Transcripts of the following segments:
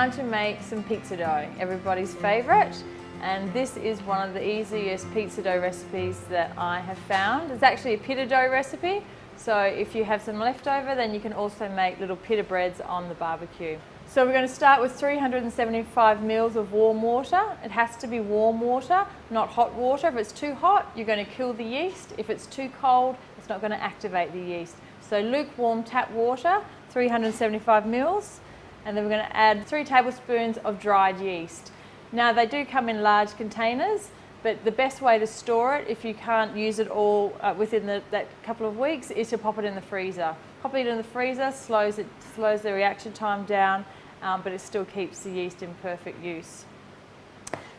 time to make some pizza dough, everybody's favourite. And this is one of the easiest pizza dough recipes that I have found. It's actually a pita dough recipe, so if you have some leftover, then you can also make little pita breads on the barbecue. So we're going to start with 375 mils of warm water. It has to be warm water, not hot water. If it's too hot, you're going to kill the yeast. If it's too cold, it's not going to activate the yeast. So lukewarm tap water, 375 mils, and then we're going to add 3 tablespoons of dried yeast. Now they do come in large containers, but the best way to store it, if you can't use it all within that couple of weeks, is to pop it in the freezer. Popping it in the freezer slows the reaction time down, but it still keeps the yeast in perfect use.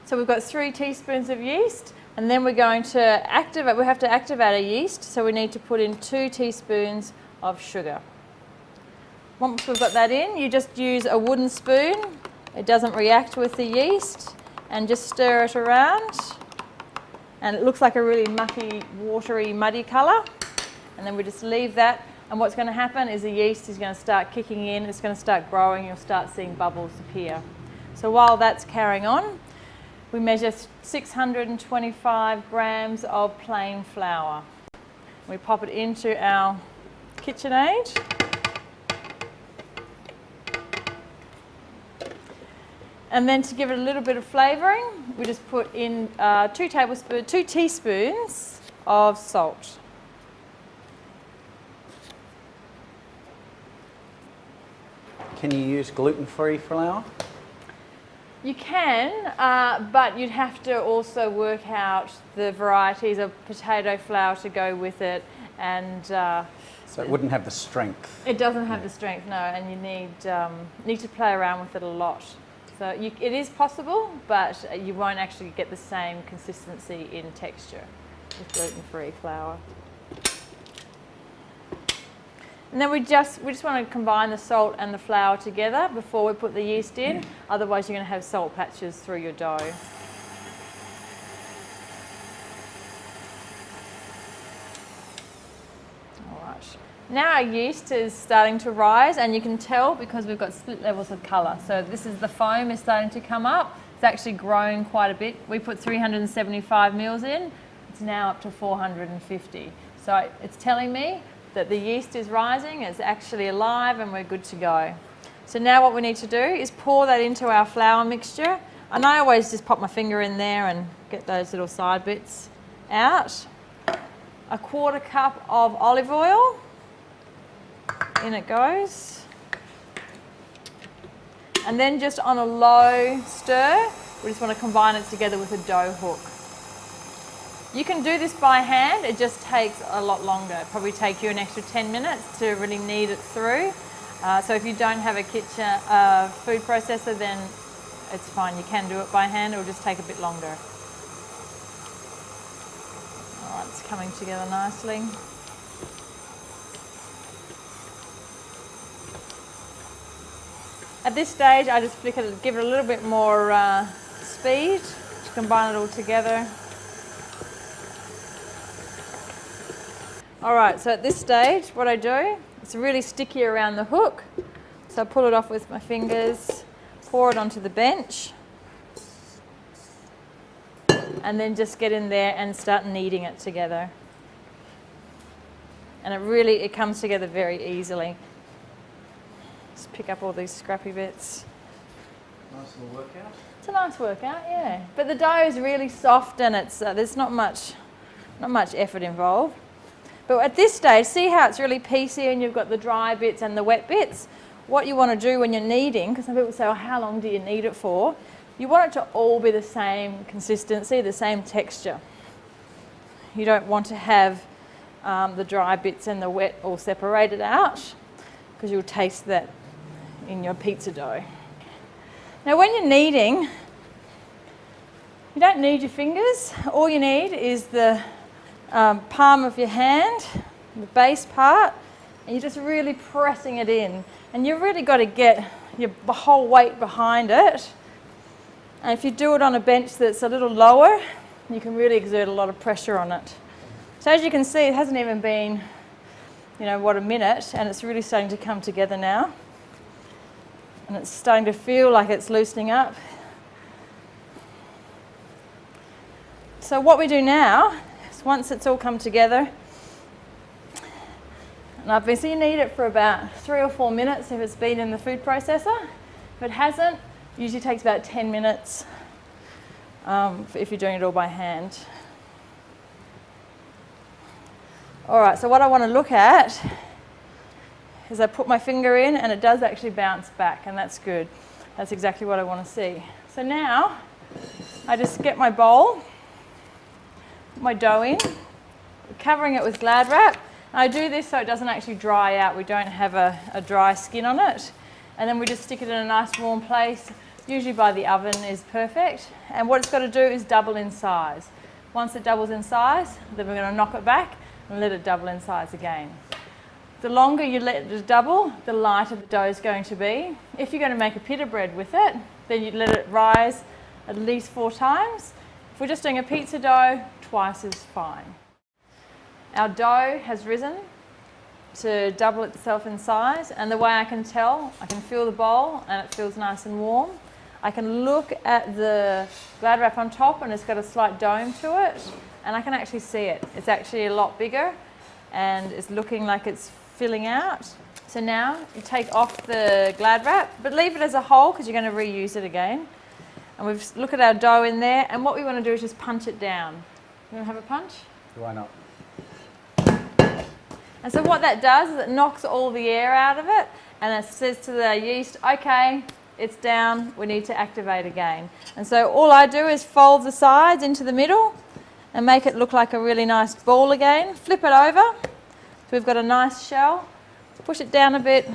So we've got 3 teaspoons of yeast, and then we're going to activate, we have to activate our yeast, so we need to put in 2 teaspoons of sugar. Once we've got that in, you just use a wooden spoon. It doesn't react with the yeast, and just stir it around. And it looks like a really mucky, watery, muddy colour. And then we just leave that. And what's going to happen is the yeast is going to start kicking in, it's going to start growing, you'll start seeing bubbles appear. So while that's carrying on, we measure 625 grams of plain flour. We pop it into our KitchenAid. And then to give it a little bit of flavouring, we just put in 2 teaspoons of salt. Can you use gluten-free flour? You can, but you'd have to also work out the varieties of potato flour to go with it, and so it wouldn't have the strength. It doesn't have the strength, no, and you need to play around with it a lot. So it is possible, but you won't actually get the same consistency in texture with gluten-free flour. And then we just want to combine the salt and the flour together before we put the yeast in. Otherwise, you're going to have salt patches through your dough. Now our yeast is starting to rise, and you can tell because we've got split levels of colour. So this is the foam is starting to come up. It's actually grown quite a bit. We put 375 mils in. It's now up to 450. So it's telling me that the yeast is rising, it's actually alive, and we're good to go. So now what we need to do is pour that into our flour mixture. And I always just pop my finger in there and get those little side bits out. A 1/4 cup of olive oil. In it goes. And then just on a low stir, we just want to combine it together with a dough hook. You can do this by hand, it just takes a lot longer. It'll probably take you an extra 10 minutes to really knead it through. So if you don't have a kitchen food processor, then it's fine, you can do it by hand, it'll just take a bit longer. All right, it's coming together nicely. At this stage, I just flick it, give it a little bit more speed to combine it all together. All right, so at this stage, what I do, it's really sticky around the hook. So I pull it off with my fingers, pour it onto the bench, and then just get in there and start kneading it together. And it comes together very easily. Just pick up all these scrappy bits. Nice little workout. It's a nice workout, yeah. But the dough is really soft, and it's there's not much effort involved. But at this stage, see how it's really piecey, and you've got the dry bits and the wet bits. What you want to do when you're kneading, because some people say, "Oh, how long do you knead it for?" You want it to all be the same consistency, the same texture. You don't want to have the dry bits and the wet all separated out, because you'll taste that in your pizza dough. Now when you're kneading, you don't need your fingers. All you need is the palm of your hand, the base part, and you're just really pressing it in. And you've really got to get your whole weight behind it. And if you do it on a bench that's a little lower, you can really exert a lot of pressure on it. So as you can see, it hasn't even been, a minute, and it's really starting to come together now. And it's starting to feel like it's loosening up. So what we do now is once it's all come together, and so you need it for about 3 or 4 minutes if it's been in the food processor. If it hasn't, it usually takes about 10 minutes if you're doing it all by hand. All right, so what I want to look at is I put my finger in and it does actually bounce back, and that's good. That's exactly what I want to see. So now I just get my bowl, put my dough in, covering it with Glad wrap. I do this so it doesn't actually dry out. We don't have a dry skin on it. And then we just stick it in a nice warm place. Usually by the oven is perfect. And what it's got to do is double in size. Once it doubles in size, then we're going to knock it back and let it double in size again. The longer you let it double, the lighter the dough is going to be. If you're going to make a pita bread with it, then you let it rise at least 4 times. If we're just doing a pizza dough, twice is fine. Our dough has risen to double itself in size, and the way I can tell, I can feel the bowl and it feels nice and warm. I can look at the Glad wrap on top and it's got a slight dome to it, and I can actually see it. It's actually a lot bigger and it's looking like it's filling out. So now you take off the Glad wrap, but leave it as a whole because you're going to reuse it again. And we've look at our dough in there, and what we want to do is just punch it down. You want to have a punch? Why not? And so what that does is it knocks all the air out of it, and it says to the yeast, okay, it's down, we need to activate again. And so all I do is fold the sides into the middle and make it look like a really nice ball again. Flip it over, so we've got a nice shell. Push it down a bit,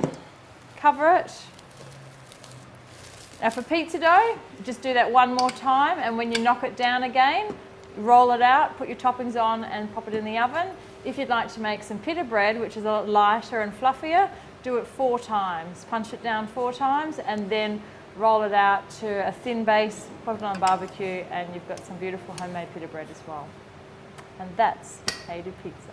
cover it. Now for pizza dough, just do that one more time, and when you knock it down again, roll it out, put your toppings on and pop it in the oven. If you'd like to make some pita bread, which is a lot lighter and fluffier, do it 4 times. Punch it down 4 times and then roll it out to a thin base, put it on barbecue, and you've got some beautiful homemade pita bread as well. And that's how you do pizza.